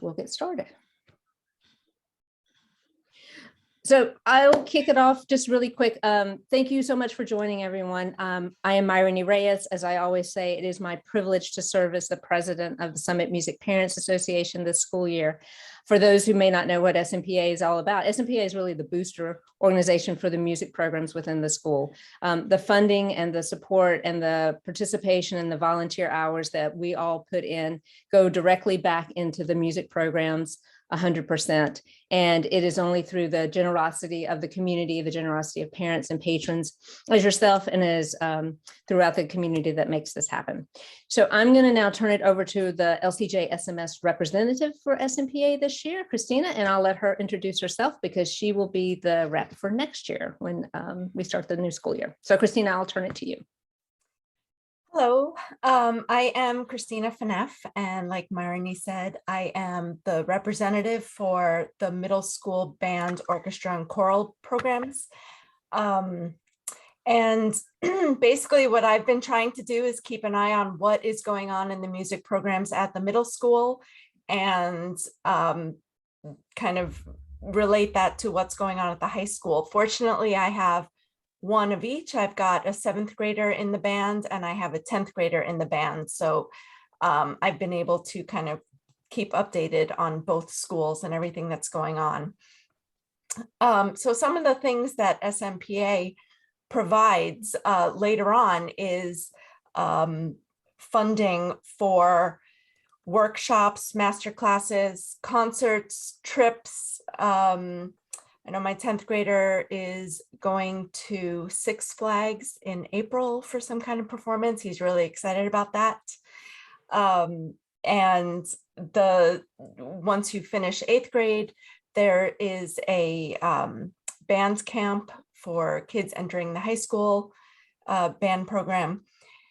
we'll get started. So I'll kick it off just really quick. Thank you so much for joining, everyone. I am Myron Reyes. As I always say, it is my privilege to serve as the president of the Summit Music Parents Association this school year. For those who may not know what SMPA is all about, SMPA is really the booster organization for the music programs within the school. The funding and the support and the participation and the volunteer hours that we all put in go directly back into the music programs 100%. And it is only through the generosity of the community, the generosity of parents and patrons as yourself and as throughout the community that makes this happen. So I'm going to now turn it over to the LCJ SMS representative for SMPA this year, Christina, and I'll let her introduce herself because she will be the rep for next year when we start the new school year. So Christina, I'll turn it to you. Hello, I am Christina Faneff, and like Myron said, I am the representative for the middle school band, orchestra, and choral programs. And basically what I've been trying to do is keep an eye on what is going on in the music programs at the middle school and kind of relate that to what's going on at the high school. Fortunately, I have one of each. I've got a 7th grader in the band and I have a 10th grader in the band. So I've been able to kind of keep updated on both schools and everything that's going on. So some of the things that SMPA provides later on is funding for workshops, master classes, concerts, trips. I know my 10th grader is going to Six Flags in April for some kind of performance. He's really excited about that. And once you finish 8th grade, there is a band camp for kids entering the high school band program.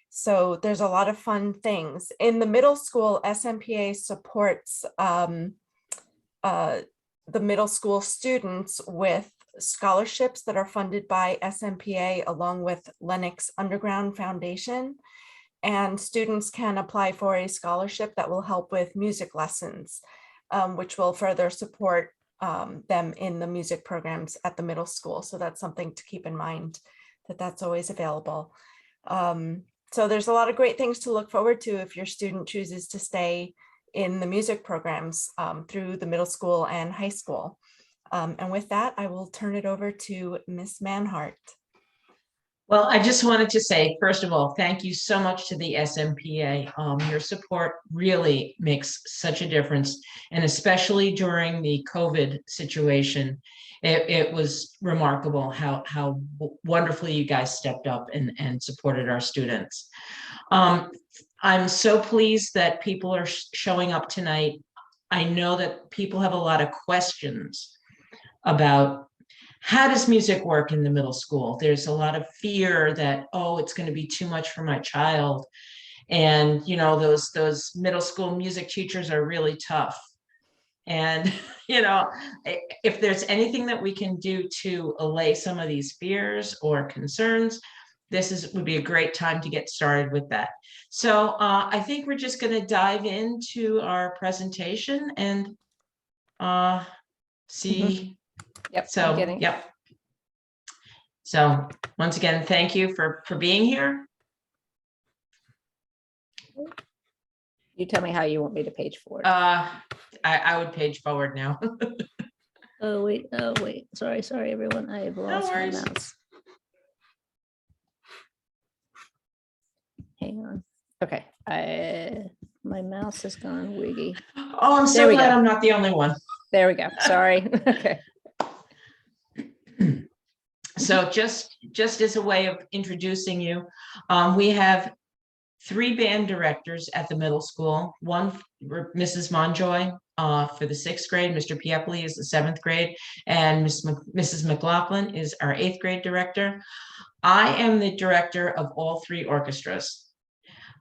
So there's a lot of fun things. In the middle school, SMPA supports the middle school students with scholarships that are funded by SMPA along with Lennox Underground Foundation. And students can apply for a scholarship that will help with music lessons, which will further support them in the music programs at the middle school. So that's something to keep in mind, that that's always available. So there's a lot of great things to look forward to if your student chooses to stay in the music programs through the middle school and high school. And with that, I will turn it over to Miss Manhart. Well, I just wanted to say, first of all, thank you so much to the SMPA. Your support really makes such a difference. And especially during the COVID situation, it was remarkable how wonderfully you guys stepped up and supported our students. I'm so pleased that people are showing up tonight. I know that people have a lot of questions about how does music work in the middle school. There's a lot of fear that, oh, it's going to be too much for my child. And, you know, those middle school music teachers are really tough. And, you know, if there's anything that we can do to allay some of these fears or concerns, would be a great time to get started with that. So I think we're just going to dive into our presentation and see. Yep. So, yep. So once again, thank you for being here. You tell me how you want me to page forward. I would page forward now. Oh wait. Sorry, everyone. I have lost my mouse. Hang on. Okay. My mouse has gone wiggy. Oh, I'm so glad I'm not the only one. There we go. Sorry. Okay. So just as a way of introducing you, we have 3 band directors at the middle school. One, Mrs. Monjoy for the 6th grade, Mr. Piepoli is the 7th grade, and Mrs. McLaughlin is our 8th grade director. I am the director of all 3 orchestras,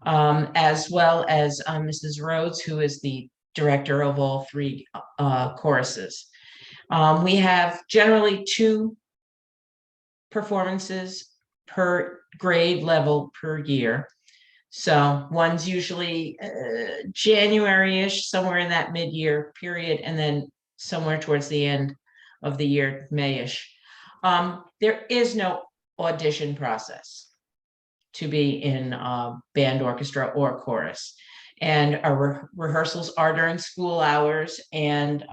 as well as Mrs. Rhodes, who is the director of all 3 choruses. We have generally 2 performances per grade level per year. So one's usually January-ish, somewhere in that mid-year period, and then somewhere towards the end of the year, May-ish. There is no audition process to be in band, orchestra, or chorus. And our rehearsals are during school hours. And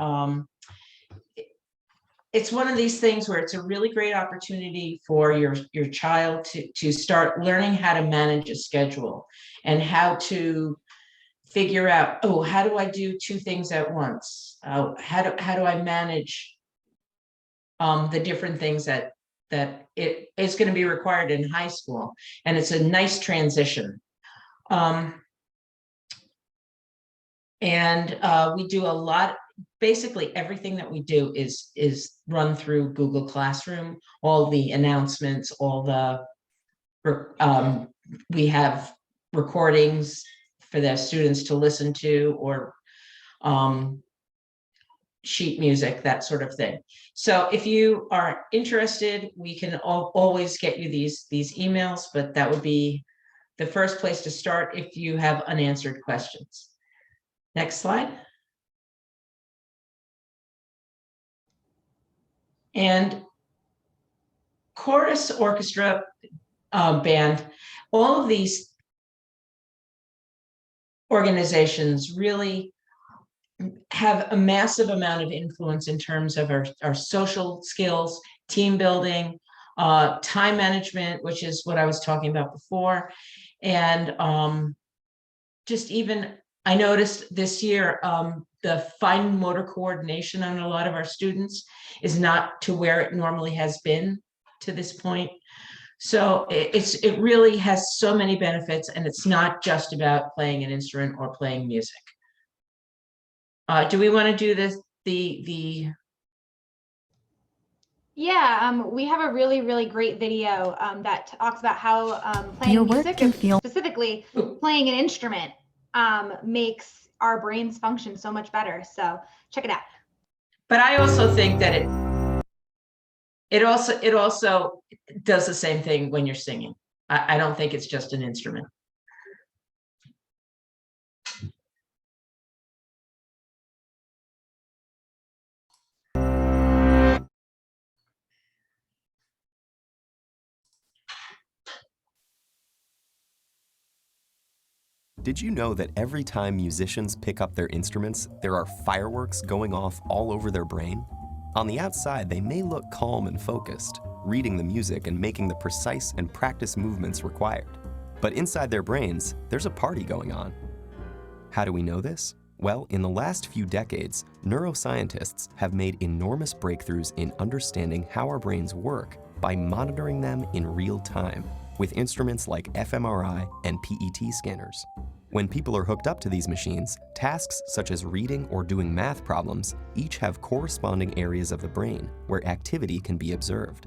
it's one of these things where it's a really great opportunity for your child to start learning how to manage a schedule and how to figure out, oh, how do I do two things at once? How do I manage the different things that it is going to be required in high school? And it's a nice transition. We do a lot. Basically, everything that we do is run through Google Classroom. All the announcements, all the we have recordings for the students to listen to, or sheet music, that sort of thing. So if you are interested, we can always get you these emails, but that would be the first place to start if you have unanswered questions. Next slide. And chorus, orchestra, band, all of these organizations really have a massive amount of influence in terms of our social skills, team building, time management, which is what I was talking about before. And just even, I noticed this year, the fine motor coordination on a lot of our students is not to where it normally has been to this point. So it really has so many benefits, and it's not just about playing an instrument or playing music. Do we want to do this? Yeah, we have a really great video that talks about how playing music, specifically playing an instrument, makes our brains function so much better. So check it out. But I also think that it also does the same thing when you're singing. I don't think it's just an instrument. Did you know that every time musicians pick up their instruments, there are fireworks going off all over their brain? On the outside, they may look calm and focused, reading the music and making the precise and practiced movements required. But inside their brains, there's a party going on. How do we know this? Well, in the last few decades, neuroscientists have made enormous breakthroughs in understanding how our brains work by monitoring them in real time with instruments like fMRI and PET scanners. When people are hooked up to these machines, tasks such as reading or doing math problems each have corresponding areas of the brain where activity can be observed.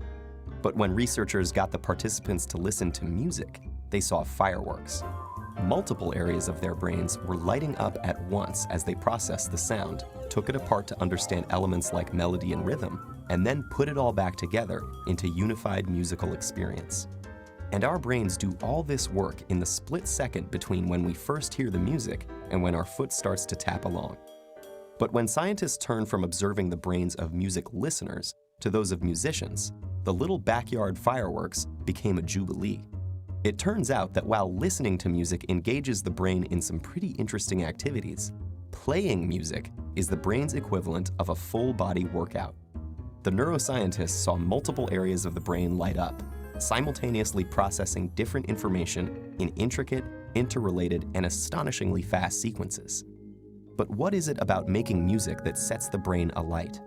But when researchers got the participants to listen to music, they saw fireworks. Multiple areas of their brains were lighting up at once as they processed the sound, took it apart to understand elements like melody and rhythm, and then put it all back together into unified musical experience. And our brains do all this work in the split second between when we first hear the music and when our foot starts to tap along. But when scientists turn from observing the brains of music listeners to those of musicians, the little backyard fireworks became a jubilee. It turns out that while listening to music engages the brain in some pretty interesting activities, playing music is the brain's equivalent of a full-body workout. The neuroscientists saw multiple areas of the brain light up, simultaneously processing different information in intricate, interrelated, and astonishingly fast sequences. But what is it about making music that sets the brain alight?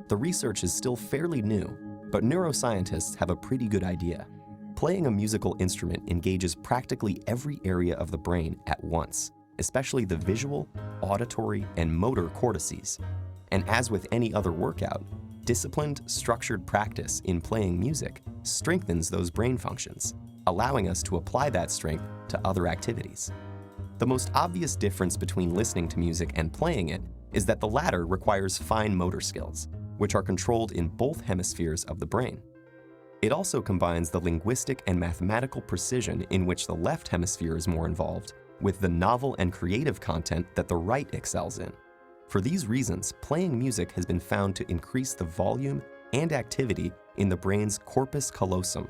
The research is still fairly new, but neuroscientists have a pretty good idea. Playing a musical instrument engages practically every area of the brain at once, especially the visual, auditory, and motor cortices. And as with any other workout, disciplined, structured practice in playing music strengthens those brain functions, allowing us to apply that strength to other activities. The most obvious difference between listening to music and playing it is that the latter requires fine motor skills, which are controlled in both hemispheres of the brain. It also combines the linguistic and mathematical precision in which the left hemisphere is more involved with the novel and creative content that the right excels in. For these reasons, playing music has been found to increase the volume and activity in the brain's corpus callosum,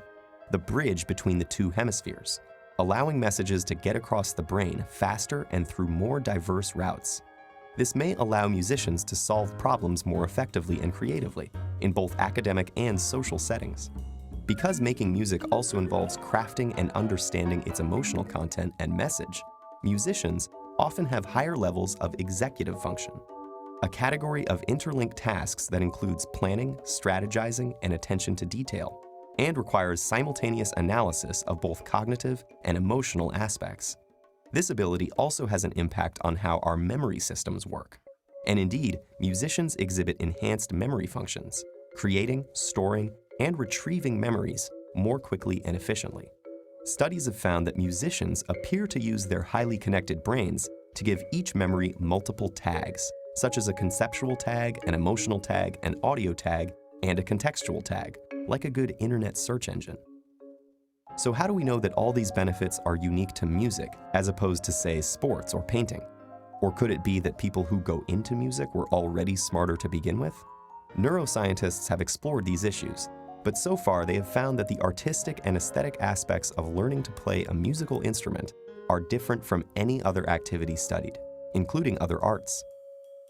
the bridge between the two hemispheres, allowing messages to get across the brain faster and through more diverse routes. This may allow musicians to solve problems more effectively and creatively in both academic and social settings. Because making music also involves crafting and understanding its emotional content and message, musicians often have higher levels of executive function, a category of interlinked tasks that includes planning, strategizing, and attention to detail, and requires simultaneous analysis of both cognitive and emotional aspects. This ability also has an impact on how our memory systems work. And indeed, musicians exhibit enhanced memory functions, creating, storing, and retrieving memories more quickly and efficiently. Studies have found that musicians appear to use their highly connected brains to give each memory multiple tags, such as a conceptual tag, an emotional tag, an audio tag, and a contextual tag, like a good internet search engine. So how do we know that all these benefits are unique to music as opposed to, say, sports or painting? Or could it be that people who go into music were already smarter to begin with? Neuroscientists have explored these issues, but so far they have found that the artistic and aesthetic aspects of learning to play a musical instrument are different from any other activity studied, including other arts.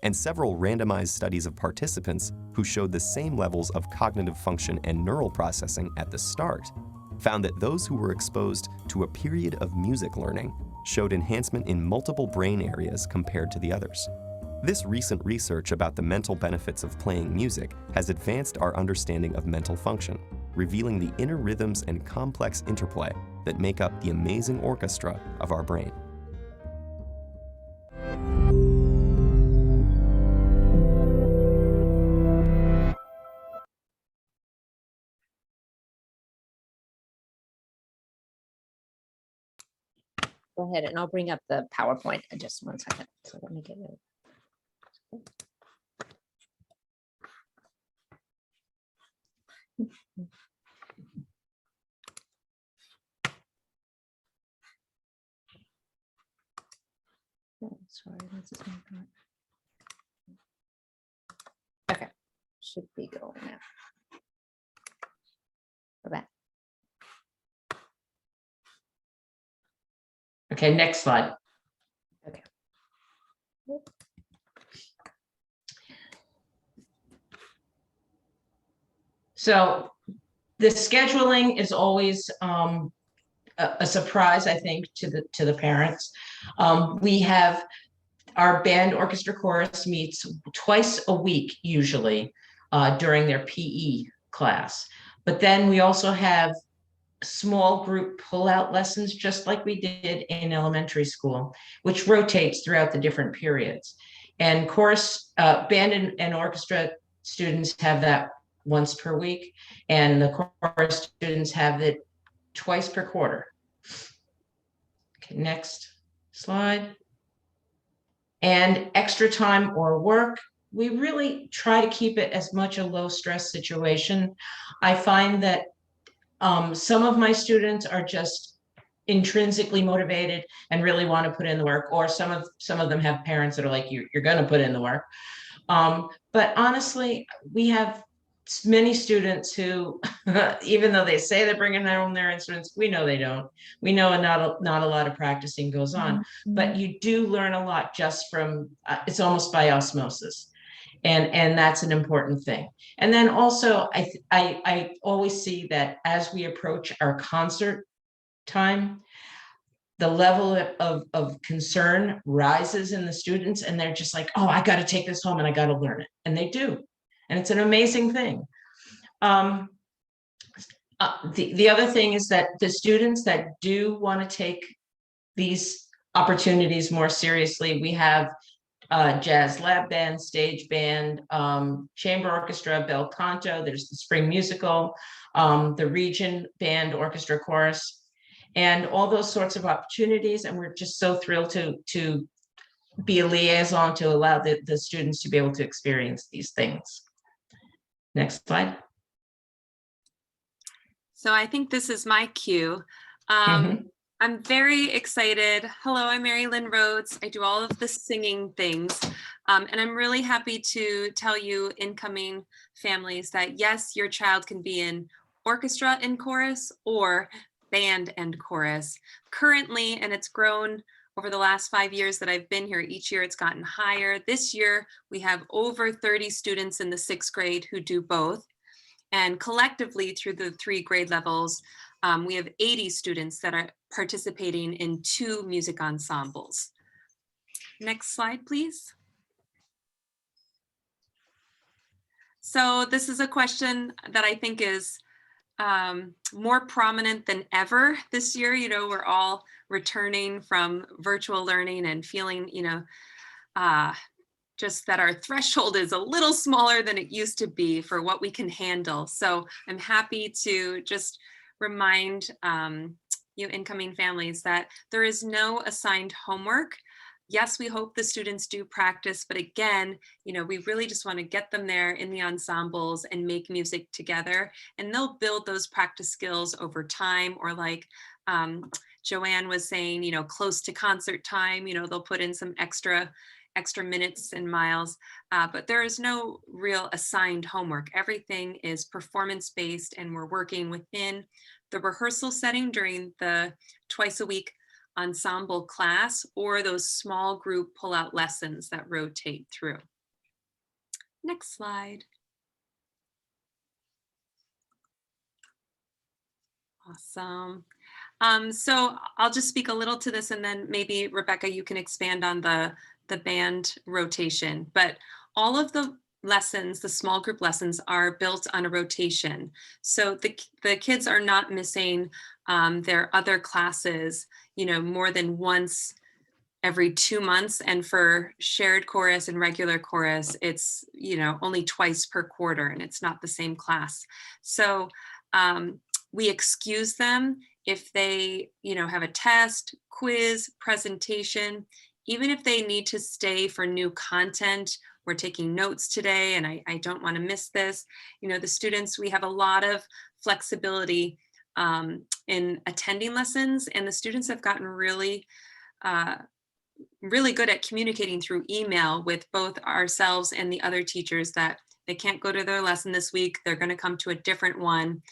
And several randomized studies of participants who showed the same levels of cognitive function and neural processing at the start found that those who were exposed to a period of music learning showed enhancement in multiple brain areas compared to the others. This recent research about the mental benefits of playing music has advanced our understanding of mental function, revealing the inner rhythms and complex interplay that make up the amazing orchestra of our brain. Go ahead and I'll bring up the PowerPoint in just 1 second. So let me get it. Oh, sorry, this is not going. Okay, should be going now. Go back. Okay, next slide. Okay. So the scheduling is always a surprise, I think, to the parents. We have our band orchestra chorus meets twice a week usually during their PE class. But then we also have small group pull-out lessons, just like we did in elementary school, which rotates throughout the different periods. And chorus, band and orchestra students have that once per week, and the chorus students have it twice per quarter. Okay, next slide. And extra time or work, we really try to keep it as much a low stress situation. I find that some of my students are just intrinsically motivated and really want to put in the work, or some of them have parents that are like, you're going to put in the work. But honestly, we have many students who, even though they say they're bringing home their instruments, we know they don't. We know not a lot of practicing goes on, but you do learn a lot just from, it's almost by osmosis. And that's an important thing. And then also, I always see that as we approach our concert time, the level of concern rises in the students, and they're just like, oh, I got to take this home and I got to learn it. And they do. And it's an amazing thing. The other thing is that the students that do want to take these opportunities more seriously, we have jazz lab band, stage band, chamber orchestra, bel canto, there's the spring musical, the region band, orchestra chorus, and all those sorts of opportunities. And we're just so thrilled to be a liaison to allow the students to be able to experience these things. Next slide. So I think this is my cue. I'm very excited. Hello, I'm Mary Lynn Rhodes. I do all of the singing things. And I'm really happy to tell you incoming families that yes, your child can be in orchestra and chorus or band and chorus. Currently, and it's grown over the last 5 years that I've been here, each year it's gotten higher. This year, we have over 30 students in the 6th grade who do both. And collectively through the 3 grade levels, we have 80 students that are participating in 2 music ensembles. Next slide, please. So this is a question that I think is more prominent than ever this year. You know, we're all returning from virtual learning and feeling, you know, just that our threshold is a little smaller than it used to be for what we can handle. So I'm happy to just remind you incoming families that there is no assigned homework. Yes, we hope the students do practice, but again, you know, we really just want to get them there in the ensembles and make music together, and they'll build those practice skills over time, or like Joanne was saying, you know, close to concert time, you know, they'll put in some extra minutes and miles, but there is no real assigned homework. Everything is performance-based, and we're working within the rehearsal setting during the twice a week ensemble class or those small group pull-out lessons that rotate through. Next slide. Awesome. So I'll just speak a little to this, and then maybe Rebecca, you can expand on the band rotation. But all of the lessons, the small group lessons, are built on a rotation. So the kids are not missing their other classes, you know, more than once every 2 months. And for shared chorus and regular chorus, it's, you know, only twice per quarter, and it's not the same class. So we excuse them if they, you know, have a test, quiz, presentation. Even if they need to stay for new content, we're taking notes today and I don't want to miss this. You know, the students, we have a lot of flexibility in attending lessons, and the students have gotten really, really good at communicating through email with both ourselves and the other teachers that they can't go to their lesson this week. They're going to come to a different one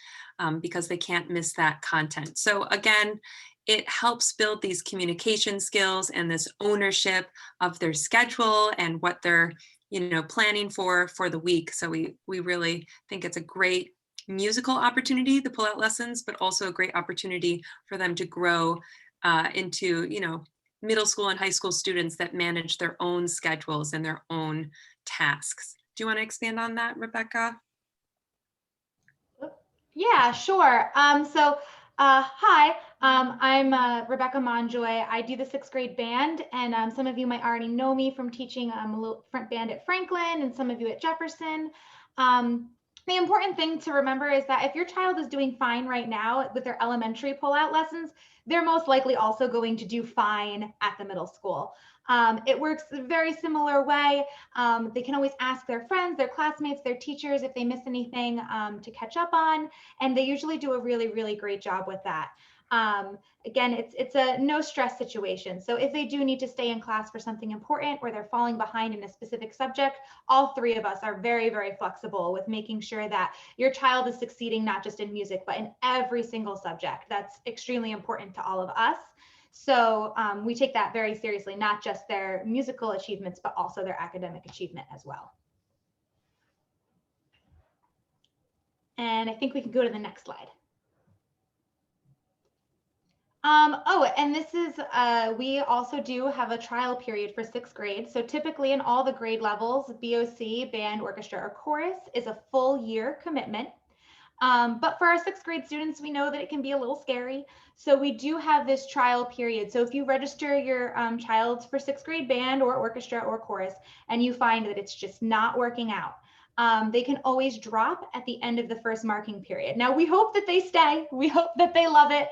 because they can't miss that content. So again, it helps build these communication skills and this ownership of their schedule and what they're, you know, planning for the week. So we really think it's a great musical opportunity, the pull-out lessons, but also a great opportunity for them to grow into, you know, middle school and high school students that manage their own schedules and their own tasks. Do you want to expand on that, Rebecca? Yeah, sure. Hi, I'm Rebecca Monjoy. I do the 6th grade band, and some of you might already know me from teaching a little front band at Franklin, and some of you at Jefferson. The important thing to remember is that if your child is doing fine right now with their elementary pull-out lessons, they're most likely also going to do fine at the middle school. It works a very similar way. They can always ask their friends, their classmates, their teachers if they miss anything to catch up on, and they usually do a really, really great job with that. Again, it's a no stress situation. So if they do need to stay in class for something important, or they're falling behind in a specific subject, all 3 of us are very, very flexible with making sure that your child is succeeding not just in music, but in every single subject. That's extremely important to all of us. So we take that very seriously, not just their musical achievements, but also their academic achievement as well. And I think we can go to the next slide. And this is, we also do have a trial period for 6th grade. So typically in all the grade levels, BOC, band, orchestra, or chorus is a full year commitment. But for our 6th grade students, we know that it can be a little scary. So we do have this trial period. So if you register your child for 6th grade band or orchestra or chorus, and you find that it's just not working out, they can always drop at the end of the first marking period. Now, we hope that they stay. We hope that they love it.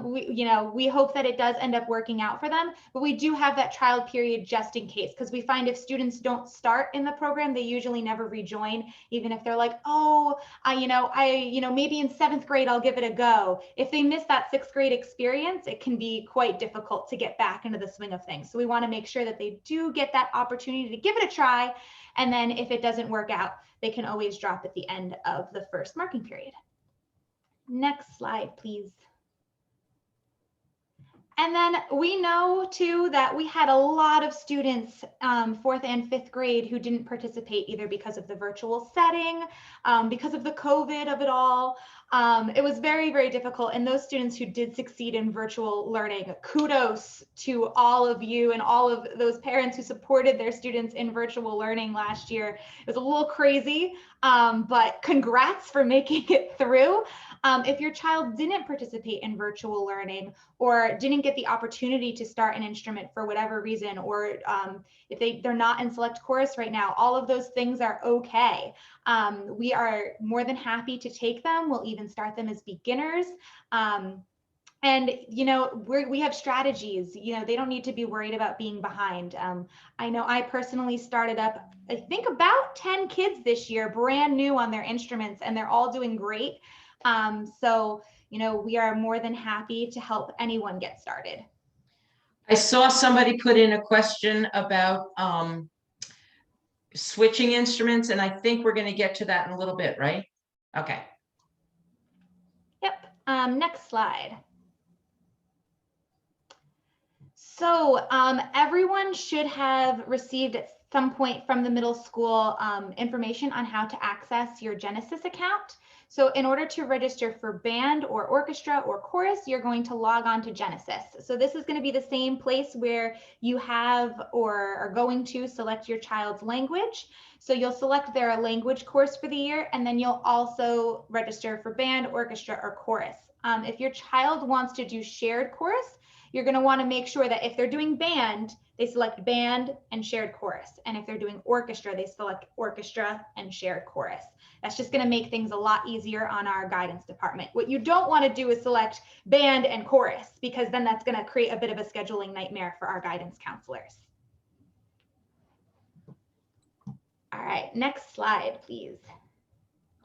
We hope that it does end up working out for them, but we do have that trial period just in case, because we find if students don't start in the program, they usually never rejoin, even if they're like, oh, maybe in 7th grade, I'll give it a go. If they miss that 6th grade experience, it can be quite difficult to get back into the swing of things. So we want to make sure that they do get that opportunity to give it a try. And then if it doesn't work out, they can always drop at the end of the first marking period. Next slide, please. And then we know too that we had a lot of students 4th and 5th grade who didn't participate either because of the virtual setting, because of the COVID of it all. It was very, very difficult. And those students who did succeed in virtual learning, kudos to all of you and all of those parents who supported their students in virtual learning last year. It was a little crazy, but congrats for making it through. If your child didn't participate in virtual learning or didn't get the opportunity to start an instrument for whatever reason, or if they're not in select chorus right now, all of those things are okay. We are more than happy to take them. We'll even start them as beginners. And, we have strategies, they don't need to be worried about being behind. I know I personally started up, I think about 10 kids this year, brand new on their instruments, and they're all doing great. So, we are more than happy to help anyone get started. I saw somebody put in a question about switching instruments, and I think we're going to get to that in a little bit, right? Okay. Yep. Next slide. So everyone should have received at some point from the middle school information on how to access your Genesis account. So in order to register for band or orchestra or chorus, you're going to log on to Genesis. So this is going to be the same place where you have or are going to select your child's language. So you'll select their language course for the year, and then you'll also register for band, orchestra, or chorus. If your child wants to do shared chorus, you're going to want to make sure that if they're doing band, they select band and shared chorus. And if they're doing orchestra, they select orchestra and shared chorus. That's just going to make things a lot easier on our guidance department. What you don't want to do is select band and chorus, because then that's going to create a bit of a scheduling nightmare for our guidance counselors. All right, next slide, please.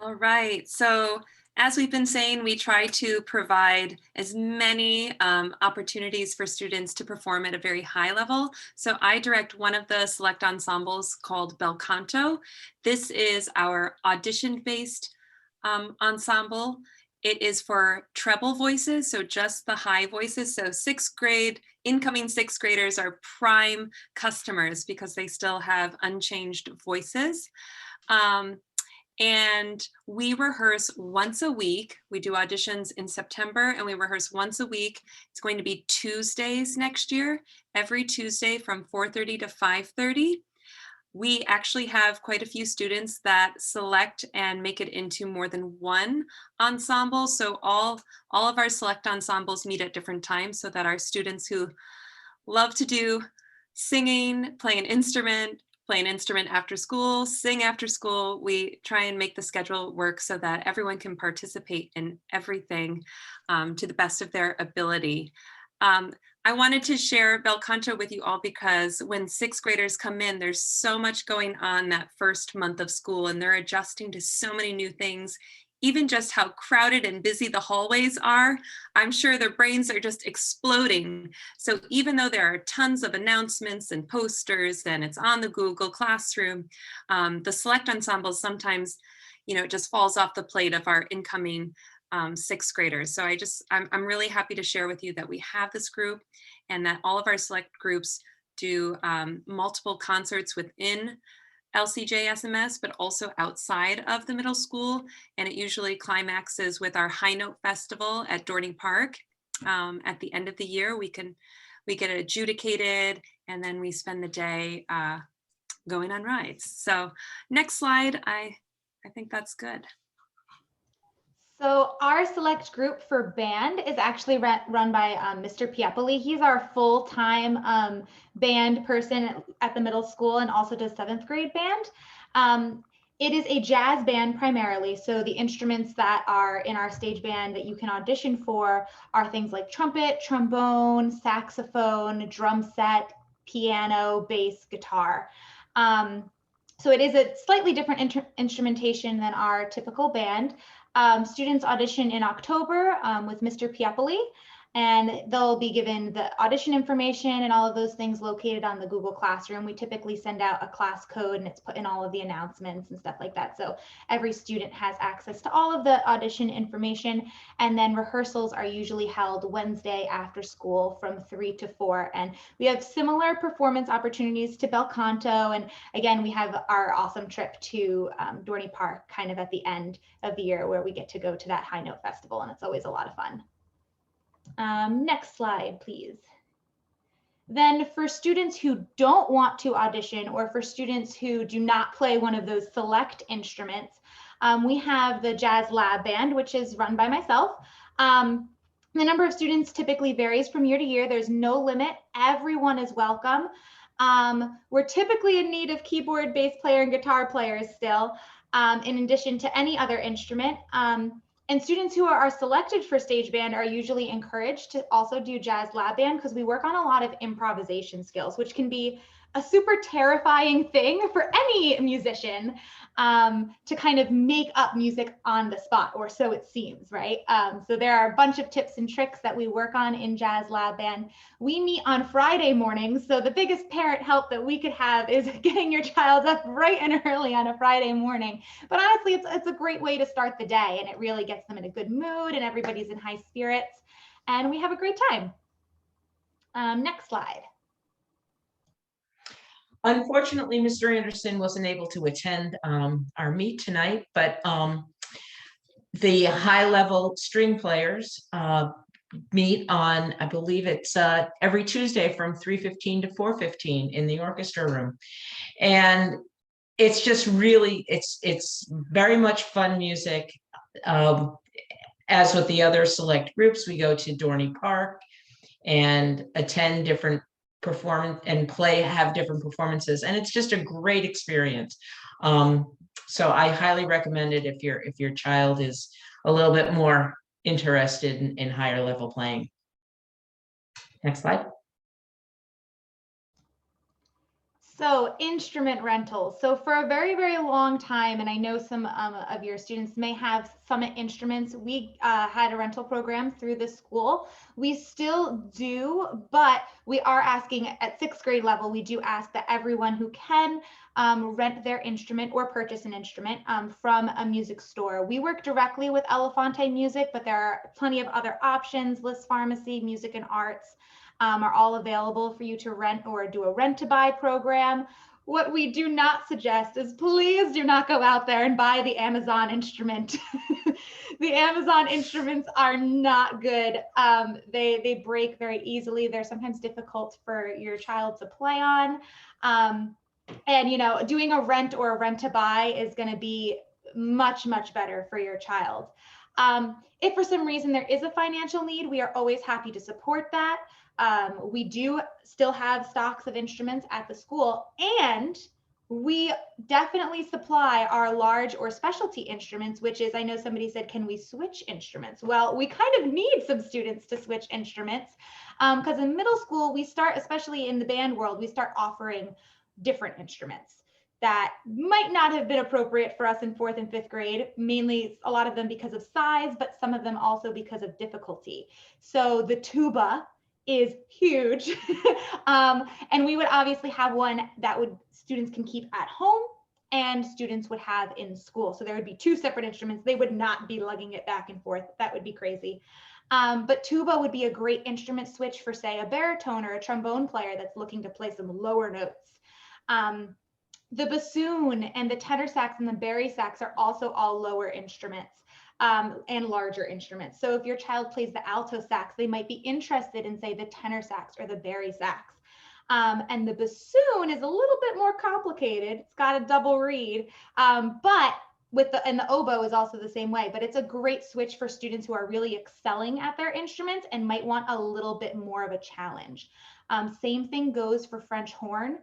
All right, so as we've been saying, we try to provide as many opportunities for students to perform at a very high level. So I direct one of the select ensembles called Bel Canto. This is our audition-based ensemble. It is for treble voices, so just the high voices. So 6th grade, incoming 6th graders are prime customers because they still have unchanged voices. And we rehearse once a week. We do auditions in September and we rehearse once a week. It's going to be Tuesdays next year, every Tuesday from 4:30 to 5:30. We actually have quite a few students that select and make it into more than one ensemble. So all of our select ensembles meet at different times so that our students who love to do singing, play an instrument after school, sing after school, we try and make the schedule work so that everyone can participate in everything to the best of their ability. I wanted to share Bel Canto with you all because when 6th graders come in, there's so much going on that first month of school and they're adjusting to so many new things. Even just how crowded and busy the hallways are, I'm sure their brains are just exploding. So even though there are tons of announcements and posters and it's on the Google Classroom, the select ensembles sometimes, it just falls off the plate of our incoming 6th graders. So I'm really happy to share with you that we have this group and that all of our select groups do multiple concerts within LCJ SMS, but also outside of the middle school. And it usually climaxes with our High Note Festival at Dorney Park. At the end of the year, we get adjudicated and then we spend the day going on rides. So next slide, I think that's good. So our select group for band is actually run by Mr. Piepoli. He's our full-time band person at the middle school and also does 7th grade band. It is a jazz band primarily. So the instruments that are in our stage band that you can audition for are things like trumpet, trombone, saxophone, drum set, piano, bass, guitar. So it is a slightly different instrumentation than our typical band. Students audition in October with Mr. Piapoli, and they'll be given the audition information and all of those things located on the Google Classroom. We typically send out a class code and it's put in all of the announcements and stuff like that. So every student has access to all of the audition information. And then rehearsals are usually held Wednesday after school from 3 to 4. And we have similar performance opportunities to Bel Canto. And again, we have our awesome trip to Dorney Park kind of at the end of the year where we get to go to that High Note Festival. And it's always a lot of fun. Next slide, please. Then for students who don't want to audition, or for students who do not play one of those select instruments, we have the Jazz Lab Band, which is run by myself. The number of students typically varies from year to year. There's no limit. Everyone is welcome. We're typically in need of keyboard, bass player, and guitar players still, in addition to any other instrument. And students who are selected for stage band are usually encouraged to also do Jazz Lab Band because we work on a lot of improvisation skills, which can be a super terrifying thing for any musician, to kind of make up music on the spot, or so it seems, right? So there are a bunch of tips and tricks that we work on in Jazz Lab Band. We meet on Friday mornings, so the biggest parent help that we could have is getting your child up bright and early on a Friday morning. But honestly, it's a great way to start the day, and it really gets them in a good mood, and everybody's in high spirits, and we have a great time. Next slide. Unfortunately, Mr. Anderson wasn't able to attend our meet tonight, but the high-level string players meet on, I believe it's every Tuesday from 3:15 to 4:15 in the orchestra room. And it's just really, it's very much fun music. As with the other select groups, we go to Dorney Park and attend different performance and have different performances, and it's just a great experience. So I highly recommend it if your child is a little bit more interested in higher level playing. Next slide. So instrument rentals. So for a very, very long time, and I know some of your students may have Summit instruments, we had a rental program through the school. We still do, but we are asking at 6th grade level, we do ask that everyone who can rent their instrument or purchase an instrument from a music store. We work directly with Elefante Music, but there are plenty of other options. List Pharmacy, Music and Arts are all available for you to rent or do a rent to buy program. What we do not suggest is please do not go out there and buy the Amazon instrument. The Amazon instruments are not good. They break very easily. They're sometimes difficult for your child to play on. And you know, doing a rent or a rent to buy is going to be much, much better for your child. If for some reason there is a financial need, we are always happy to support that. We do still have stocks of instruments at the school, and we definitely supply our large or specialty instruments, which is, I know somebody said, can we switch instruments? Well, we kind of need some students to switch instruments because in middle school, we start, especially in the band world, we start offering different instruments that might not have been appropriate for us in 4th and 5th grade, mainly a lot of them because of size, but some of them also because of difficulty. So the tuba is huge. And we would obviously have one that students can keep at home and students would have in school. So there would be 2 separate instruments. They would not be lugging it back and forth. That would be crazy. But tuba would be a great instrument switch for, say, a baritone or a trombone player that's looking to play some lower notes. The bassoon and the tenor sax and the bari sax are also all lower instruments. And larger instruments. So if your child plays the alto sax, they might be interested in, say, the tenor sax or the bari sax. And the bassoon is a little bit more complicated. It's got a double reed, but and the oboe is also the same way, but it's a great switch for students who are really excelling at their instruments and might want a little bit more of a challenge. Same thing goes for French horn.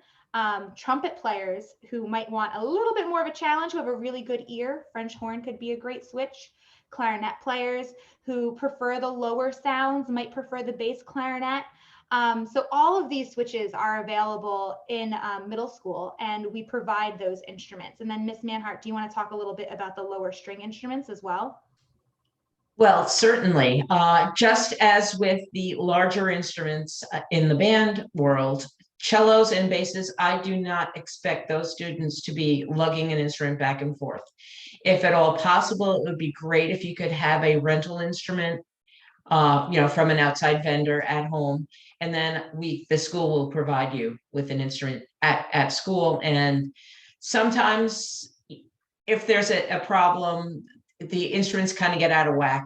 Trumpet players who might want a little bit more of a challenge, who have a really good ear, French horn could be a great switch. Clarinet players who prefer the lower sounds might prefer the bass clarinet. So all of these switches are available in middle school, and we provide those instruments. And then Miss Manhart, do you want to talk a little bit about the lower string instruments as well? Well, certainly. Just as with the larger instruments in the band world, cellos and basses, I do not expect those students to be lugging an instrument back and forth. If at all possible, it would be great if you could have a rental instrument, from an outside vendor at home. And then the school will provide you with an instrument at school. And sometimes if there's a problem, the instruments kind of get out of whack.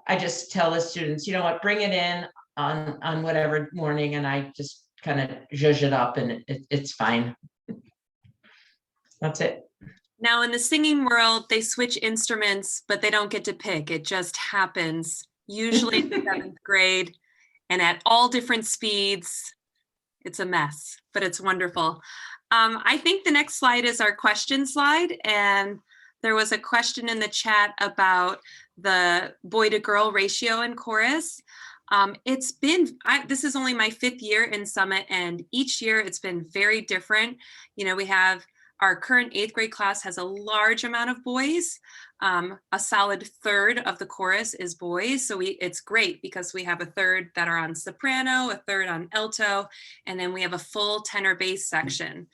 I just tell the students, you know what, bring it in on whatever morning, and I just kind of zhuzh it up, and it's fine. That's it. Now in the singing world, they switch instruments, but they don't get to pick. It just happens, usually in the 7th grade and at all different speeds. It's a mess, but it's wonderful. I think the next slide is our question slide. And there was a question in the chat about the boy to girl ratio in chorus. This is only my 5th year in Summit, and each year it's been very different. We have our current 8th grade class has a large amount of boys. A solid 1/3 of the chorus is boys. So it's great because we have a 1/3 that are on soprano, a 1/3 on alto, and then we have a full tenor bass section.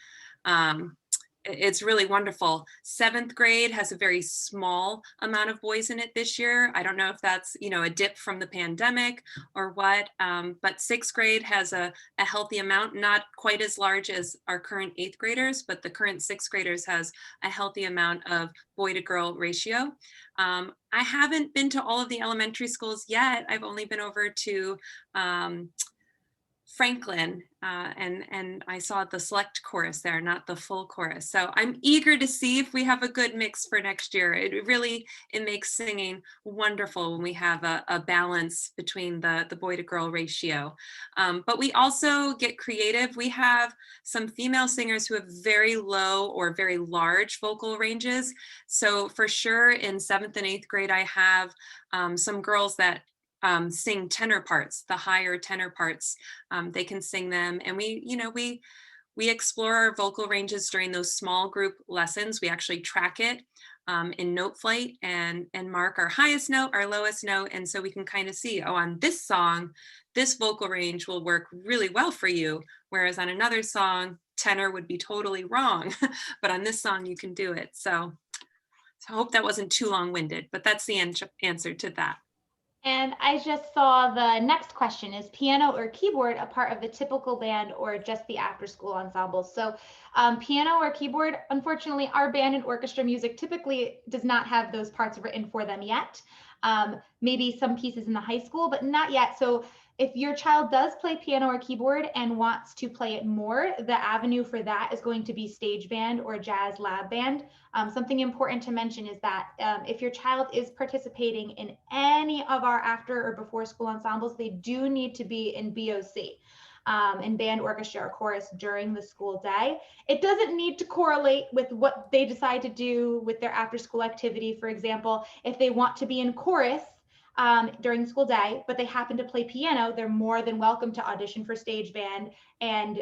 It's really wonderful. 7th grade has a very small amount of boys in it this year. I don't know if that's, a dip from the pandemic or what, but 6th grade has a healthy amount, not quite as large as our current 8th graders, but the current 6th graders has a healthy amount of boy to girl ratio. I haven't been to all of the elementary schools yet. I've only been over to Franklin, and I saw the select chorus there, not the full chorus. So I'm eager to see if we have a good mix for next year. It makes singing wonderful when we have a balance between the boy to girl ratio. But we also get creative. We have some female singers who have very low or very large vocal ranges. So for sure in 7th and 8th grade, I have some girls that sing tenor parts, the higher tenor parts. They can sing them, and we explore our vocal ranges during those small group lessons. We actually track it in note flight and mark our highest note, our lowest note, and so we can kind of see, on this song, this vocal range will work really well for you, whereas on another song, tenor would be totally wrong, but on this song you can do it. So I hope that wasn't too long-winded, but that's the answer to that. And I just saw the next question: is piano or keyboard a part of the typical band or just the after school ensembles? So piano or keyboard, unfortunately, our band and orchestra music typically does not have those parts written for them yet. Maybe some pieces in the high school, but not yet. So if your child does play piano or keyboard and wants to play it more, the avenue for that is going to be stage band or jazz lab band. Something important to mention is that if your child is participating in any of our after or before school ensembles, they do need to be in BOC, in band, orchestra, or chorus during the school day. It doesn't need to correlate with what they decide to do with their after school activity. For example, if they want to be in chorus during the school day, but they happen to play piano, they're more than welcome to audition for stage band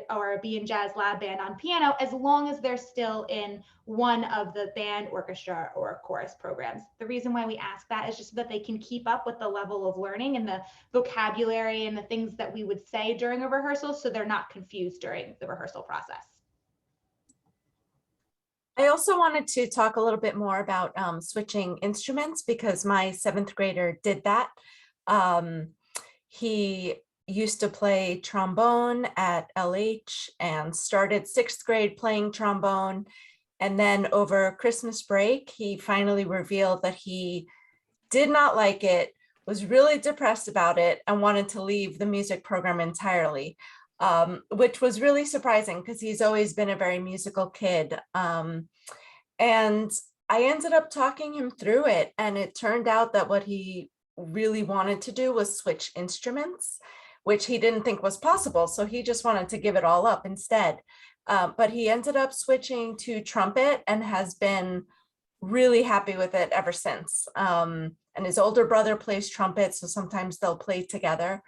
or be in jazz lab band on piano, as long as they're still in one of the band, orchestra, or chorus programs. The reason why we ask that is just so that they can keep up with the level of learning and the vocabulary and the things that we would say during a rehearsal, so they're not confused during the rehearsal process. I also wanted to talk a little bit more about switching instruments, because my 7th grader did that. He used to play trombone at LH and started 6th grade playing trombone. And then over Christmas break, he finally revealed that he did not like it, was really depressed about it, and wanted to leave the music program entirely. Which was really surprising because he's always been a very musical kid. And I ended up talking him through it, and it turned out that what he really wanted to do was switch instruments, which he didn't think was possible. So he just wanted to give it all up instead. But he ended up switching to trumpet and has been really happy with it ever since. And his older brother plays trumpet, so sometimes they'll play together.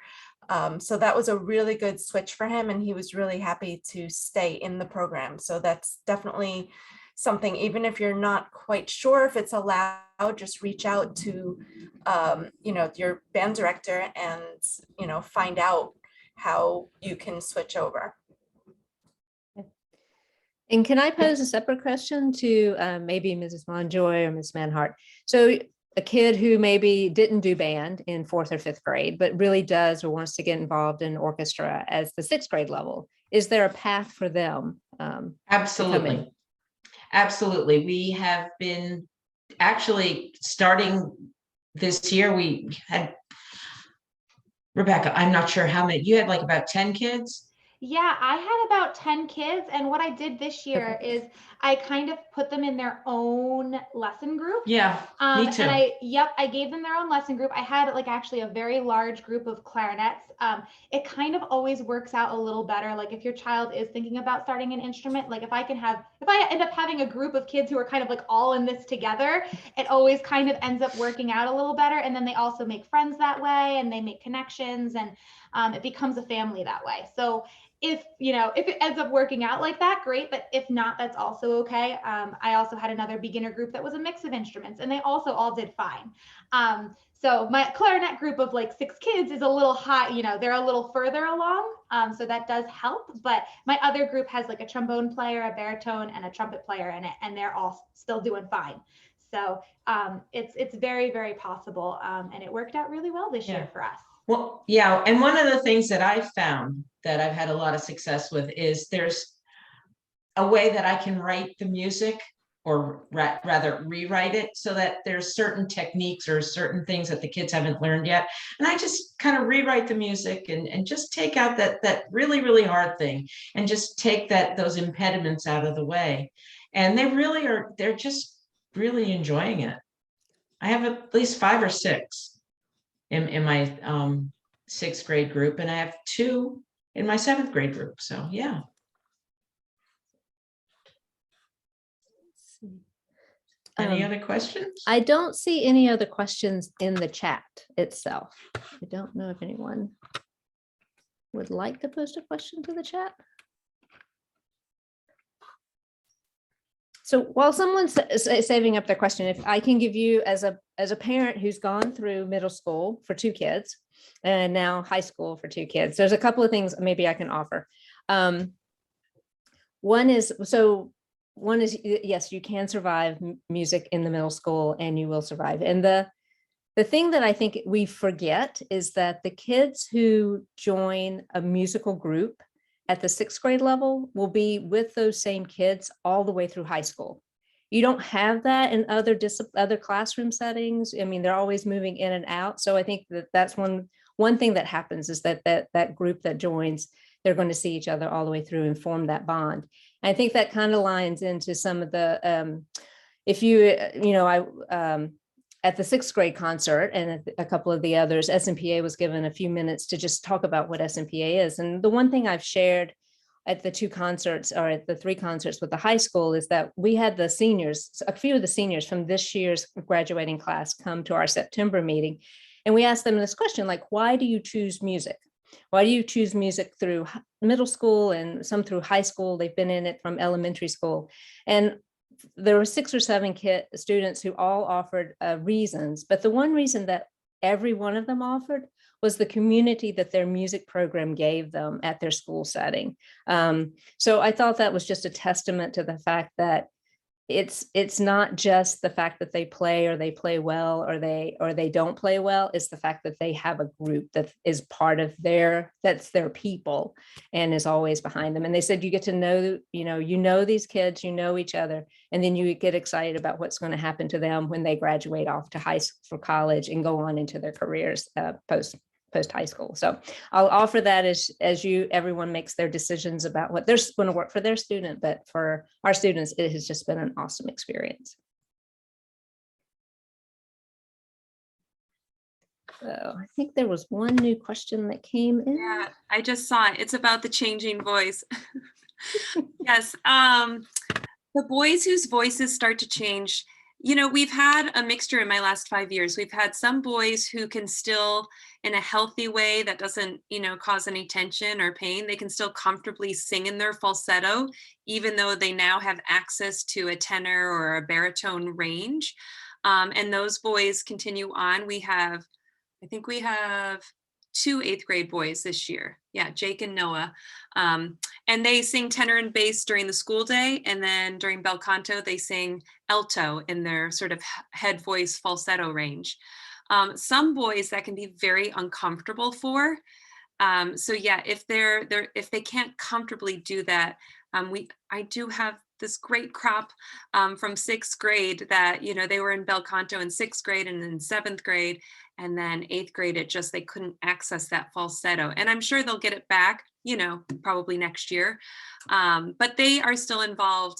So that was a really good switch for him, and he was really happy to stay in the program. So that's definitely something, even if you're not quite sure if it's allowed, just reach out to your band director and find out how you can switch over. And can I pose a separate question to maybe Mrs. Monjoy or Ms. Manhart? So a kid who maybe didn't do band in 4th or 5th grade, but really does or wants to get involved in orchestra as the 6th grade level, is there a path for them? Absolutely. Absolutely. We have been actually starting this year. We had, Rebecca, I'm not sure how many, you had like about 10 kids? Yeah, I had about 10 kids, and what I did this year is I kind of put them in their own lesson group. Yeah, me too. And I gave them their own lesson group. I had like actually a very large group of clarinets. It kind of always works out a little better. Like if your child is thinking about starting an instrument, like if I end up having a group of kids who are kind of like all in this together, it always kind of ends up working out a little better. And then they also make friends that way, and they make connections, and it becomes a family that way. So if it ends up working out like that, great. But if not, that's also okay. I also had another beginner group that was a mix of instruments, and they also all did fine. So my clarinet group of like 6 kids is a little high, they're a little further along. So that does help. But my other group has like a trombone player, a baritone, and a trumpet player in it, and they're all still doing fine. So it's very, very possible. And it worked out really well this year for us. Well, yeah. And one of the things that I've found that I've had a lot of success with is there's a way that I can write the music, or rather rewrite it, so that there's certain techniques or certain things that the kids haven't learned yet. And I just kind of rewrite the music and just take out that really, really hard thing, and just take those impediments out of the way. And they're just really enjoying it. I have at least 5 or 6 in my 6th grade group, and I have 2 in my 7th grade group. So yeah. Any other questions? I don't see any other questions in the chat itself. I don't know if anyone would like to post a question to the chat. So while someone's saving up their question, if I can give you as a parent who's gone through middle school for 2 kids and now high school for 2 kids, there's a couple of things maybe I can offer. One is, yes, you can survive music in the middle school, and you will survive. And the thing that I think we forget is that the kids who join a musical group at the 6th grade level will be with those same kids all the way through high school. You don't have that in other classroom settings. I mean, they're always moving in and out. So I think that's one thing that happens is that group that joins, they're going to see each other all the way through and form that bond. And I think that kind of lines into some of the, at the 6th grade concert and a couple of the others, SMPA was given a few minutes to just talk about what SMPA is. And the one thing I've shared at the 2 concerts, or at the 3 concerts with the high school, is that we had the seniors, a few of the seniors from this year's graduating class, come to our September meeting. And we asked them this question, like, why do you choose music? Why do you choose music through middle school and some through high school? They've been in it from elementary school. And there were 6 or 7 students who all offered reasons, but the one reason that every one of them offered was the community that their music program gave them at their school setting. So I thought that was just a testament to the fact that it's not just the fact that they play or they play well or they don't play well. It's the fact that they have a group that is part of that's their people and is always behind them. And they said you get to know, these kids, each other, and then you get excited about what's going to happen to them when they graduate off to high school, for college, and go on into their careers post high school. So I'll offer that as everyone makes their decisions about what they're going to work for their student. But for our students, it has just been an awesome experience. So I think there was one new question that came in. Yeah, I just saw it. It's about the changing voice. Yes, the boys whose voices start to change, we've had a mixture in my last 5 years. We've had some boys who can still, in a healthy way that doesn't, cause any tension or pain, they can still comfortably sing in their falsetto, even though they now have access to a tenor or a baritone range. And those boys continue on. I think we have 2 8th grade boys this year. Yeah, Jake and Noah. And they sing tenor and bass during the school day. And then during bel canto, they sing alto in their sort of head voice falsetto range. Some boys that can be very uncomfortable for. So yeah, if they can't comfortably do that, I do have this great crop from 6th grade that, they were in bel canto in 6th grade and in 7th grade, and then 8th grade, they couldn't access that falsetto. And I'm sure they'll get it back, probably next year. But they are still involved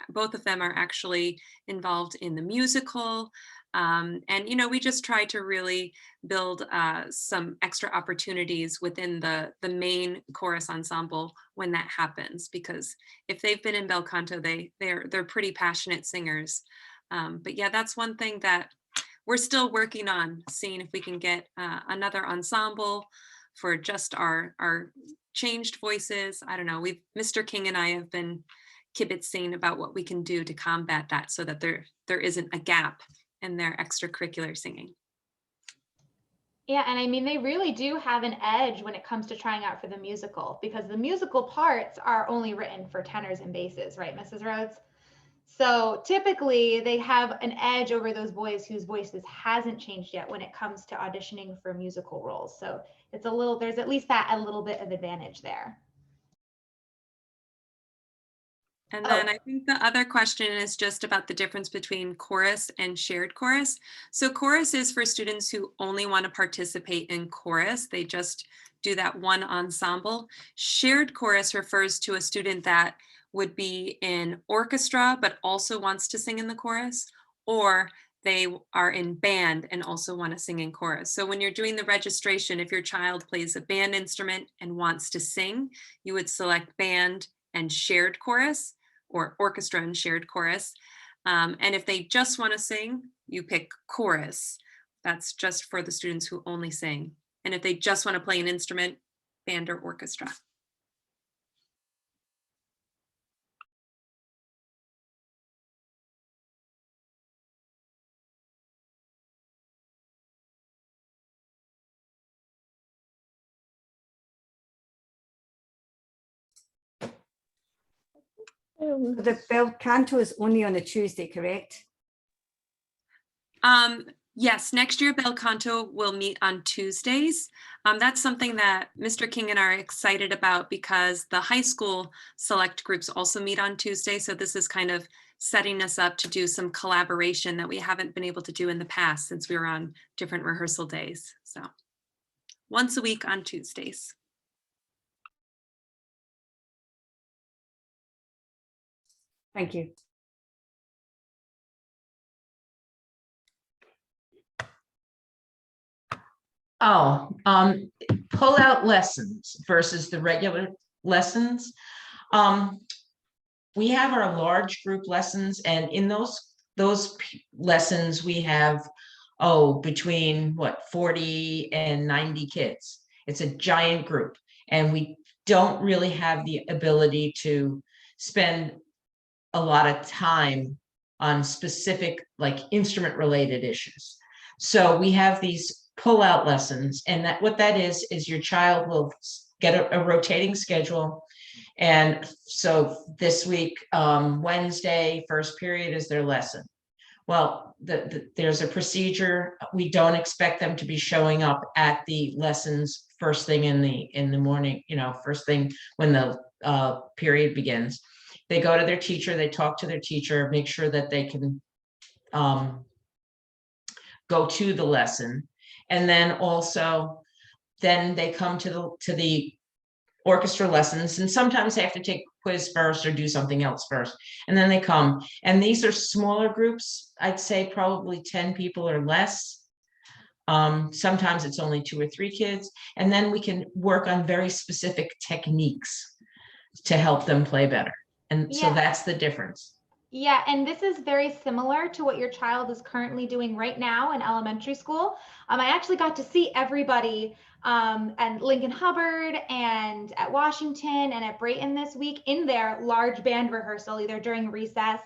both of them are actually involved in the musical. And, we just try to really build some extra opportunities within the main chorus ensemble when that happens, because if they've been in bel canto, they're pretty passionate singers. But yeah, that's one thing that we're still working on, seeing if we can get another ensemble for just our changed voices. I don't know. Mr. King and I have been kibitzing about what we can do to combat that so that there isn't a gap in their extracurricular singing. Yeah, and I mean, they really do have an edge when it comes to trying out for the musical, because the musical parts are only written for tenors and basses, right, Mrs. Rhodes? So typically they have an edge over those boys whose voices hasn't changed yet when it comes to auditioning for musical roles. So there's at least a little bit of advantage there. And then I think the other question is just about the difference between chorus and shared chorus. So chorus is for students who only want to participate in chorus. They just do that one ensemble. Shared chorus refers to a student that would be in orchestra, but also wants to sing in the chorus, or they are in band and also want to sing in chorus. So when you're doing the registration, if your child plays a band instrument and wants to sing, you would select band and shared chorus, or orchestra and shared chorus. And if they just want to sing, you pick chorus. That's just for the students who only sing. And if they just want to play an instrument, band or orchestra. The bel canto is only on a Tuesday, correct? Yes, next year bel canto will meet on Tuesdays. That's something that Mr. King and I are excited about, because the high school select groups also meet on Tuesday. So this is kind of setting us up to do some collaboration that we haven't been able to do in the past, since we were on different rehearsal days. So once a week on Tuesdays. Thank you. Pull out lessons versus the regular lessons. We have our large group lessons, and in those lessons we have between 40 and 90 kids. It's a giant group, and we don't really have the ability to spend a lot of time on specific instrument related issues. So we have these pull out lessons, and what that is your child will get a rotating schedule. And so this week, Wednesday, first period is their lesson. Well, there's a procedure. We don't expect them to be showing up at the lessons first thing in the morning, first thing when the period begins. They go to their teacher, they talk to their teacher, make sure that they can go to the lesson. And then they come to the orchestra lessons, and sometimes they have to take quiz first or do something else first, and then they come. And these are smaller groups. I'd say probably 10 people or less. Sometimes it's only 2 or 3 kids, and then we can work on very specific techniques. to help them play better. And so Yeah. that's the difference. Yeah, and this is very similar to what your child is currently doing right now in elementary school. I actually got to see everybody at Lincoln Hubbard and at Washington and at Brayton this week in their large band rehearsal, either during recess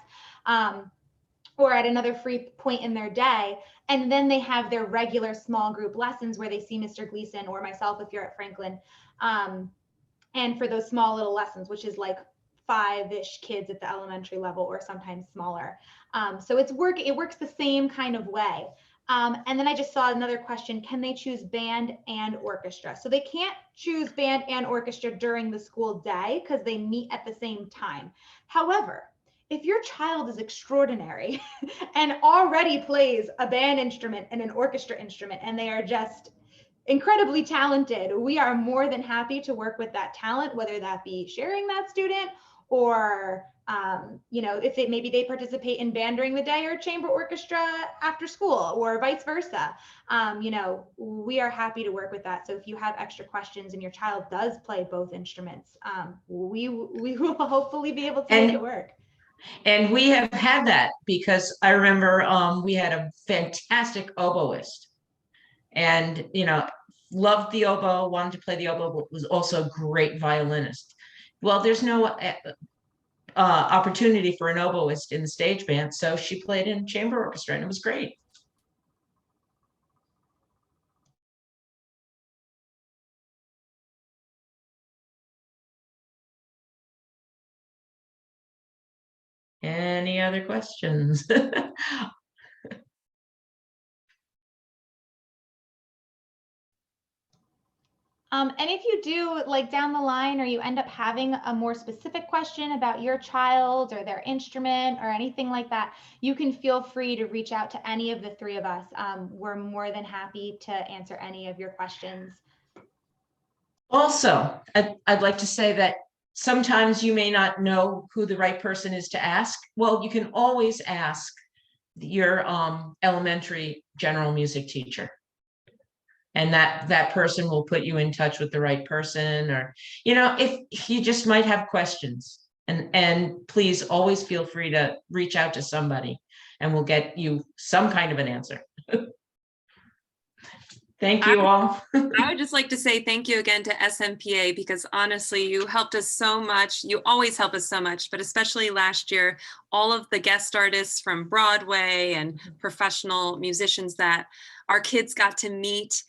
or at another free point in their day. And then they have their regular small group lessons where they see Mr. Gleason or myself if you're at Franklin. And for those small little lessons, which is like 5-ish kids at the elementary level or sometimes smaller. So it works the same kind of way. And then I just saw another question, can they choose band and orchestra? So they can't choose band and orchestra during the school day because they meet at the same time. However, if your child is extraordinary and already plays a band instrument and an orchestra instrument, and they are just incredibly talented, we are more than happy to work with that talent, whether that be sharing that student or if maybe they participate in band during the day or chamber orchestra after school or vice versa. We are happy to work with that. So if you have extra questions and your child does play both instruments, we will hopefully be able to make it work. And we have had that because I remember we had a fantastic oboist and, loved the oboe, wanted to play the oboe, but was also a great violinist. Well, there's no opportunity for an oboist in the stage band, so she played in chamber orchestra and it was great. Any other questions? And if you do, like down the line, or you end up having a more specific question about your child or their instrument or anything like that, you can feel free to reach out to any of the three of us. We're more than happy to answer any of your questions. Also, I'd like to say that sometimes you may not know who the right person is to ask. Well, you can always ask your elementary general music teacher. And that person will put you in touch with the right person, or, if you just might have questions, and please always feel free to reach out to somebody and we'll get you some kind of an answer. Thank you all. I would just like to say thank you again to SMPA, because honestly, you helped us so much. You always help us so much, but especially last year, all of the guest artists from Broadway and professional musicians that our kids got to meet.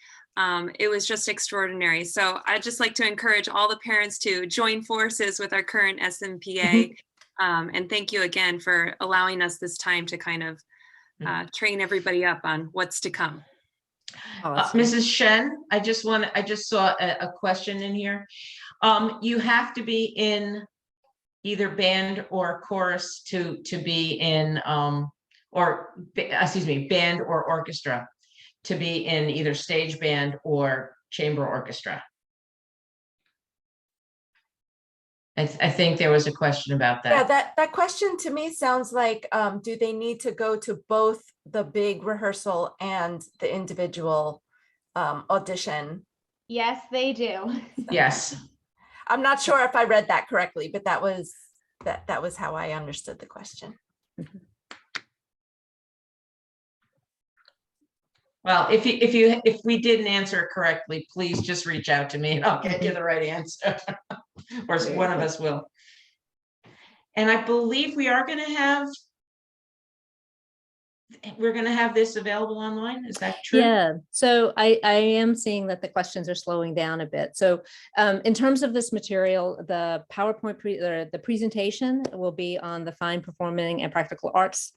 It was just extraordinary. So I'd just like to encourage all the parents to join forces with our current SMPA. And thank you again for allowing us this time to kind of train everybody up on what's to come. Mrs. Shen, I just saw a question in here. You have to be in either band or chorus to be in, band or orchestra to be in either stage band or chamber orchestra. I think there was a question about that. Yeah, that question to me sounds like, do they need to go to both the big rehearsal and the individual audition? Yes, they do. Yes. I'm not sure if I read that correctly, but that was how I understood the question. Well, if we didn't answer it correctly, please just reach out to me and I'll get you the right answer. Or one of us will. And I believe we're going to have this available online. Is that true? Yeah, so I am seeing that the questions are slowing down a bit. So in terms of this material, the PowerPoint, the presentation will be on the Fine Performing and Practical Arts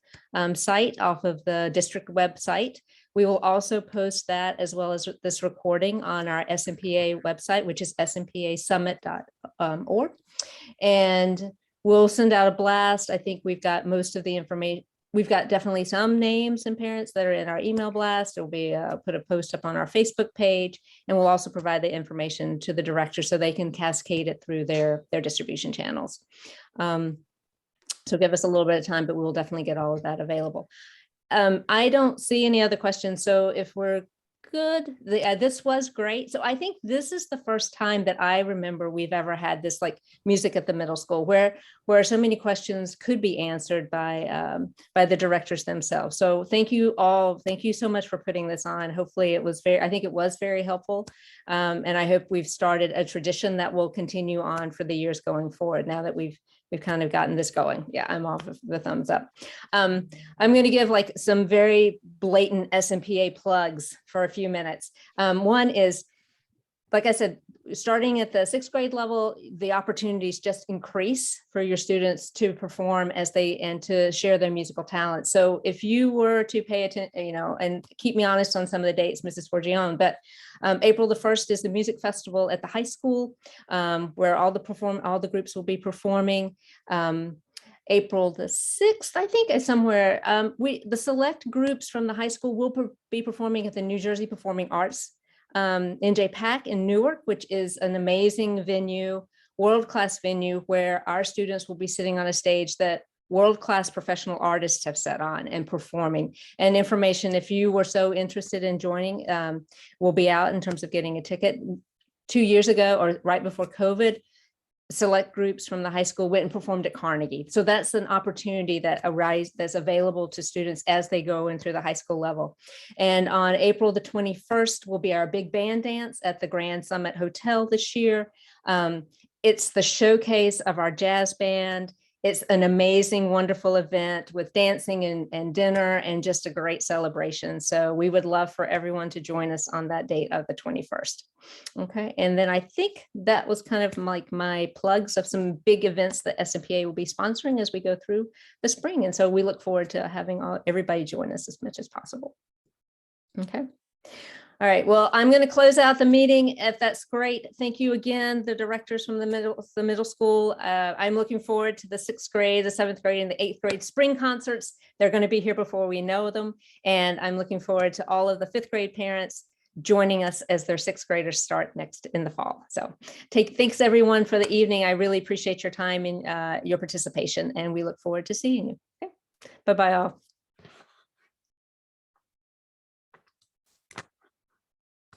site off of the district website. We will also post that as well as this recording on our SMPA website, which is smpasummit.org. And we'll send out a blast. I think we've got most of the information. We've got definitely some names and parents that are in our email blast. We'll be put a post up on our Facebook page, and we'll also provide the information to the director so they can cascade it through their distribution channels. So give us a little bit of time, but we'll definitely get all of that available. I don't see any other questions. So if we're good. This was great. So I think this is the first time that I remember we've ever had this like music at the middle school where so many questions could be answered by the directors themselves. So thank you all. Thank you so much for putting this on. Hopefully I think it was very helpful. And I hope we've started a tradition that will continue on for the years going forward now that we've kind of gotten this going. Yeah, I'm off of the thumbs up. I'm going to give like some very blatant SMPA plugs for a few minutes. One is, like I said, starting at the 6th grade level, the opportunities just increase for your students to perform and to share their musical talent. So if you were to pay attention, and keep me honest on some of the dates, Mrs. Forgione, but April the 1st is the music festival at the high school, where all the groups will be performing. April the 6th, I think, is somewhere. The select groups from the high school will be performing at the New Jersey Performing Arts NJ PAC in Newark, which is an amazing venue, world-class venue where our students will be sitting on a stage that world-class professional artists have set on and performing. And information, if you were so interested in joining, will be out in terms of getting a ticket. 2 years ago, or right before COVID, select groups from the high school went and performed at Carnegie. So that's an opportunity that's available to students as they go in through the high school level. And on April the 21st will be our big band dance at the Grand Summit Hotel this year. It's the showcase of our jazz band. It's an amazing, wonderful event with dancing and dinner and just a great celebration. So we would love for everyone to join us on that date of the 21st. Okay, and then I think that was kind of like my plugs of some big events that SMPA will be sponsoring as we go through the spring. And so we look forward to having everybody join us as much as possible. Okay. All right, well, I'm going to close out the meeting if that's great. Thank you again, the directors from the middle school. I'm looking forward to the 6th grade, the 7th grade, and the 8th grade spring concerts. They're going to be here before we know them. And I'm looking forward to all of the 5th grade parents joining us as their 6th graders start next in the fall. So thanks everyone for the evening. I really appreciate your time and your participation, and we look forward to seeing you. Okay. Bye-bye all.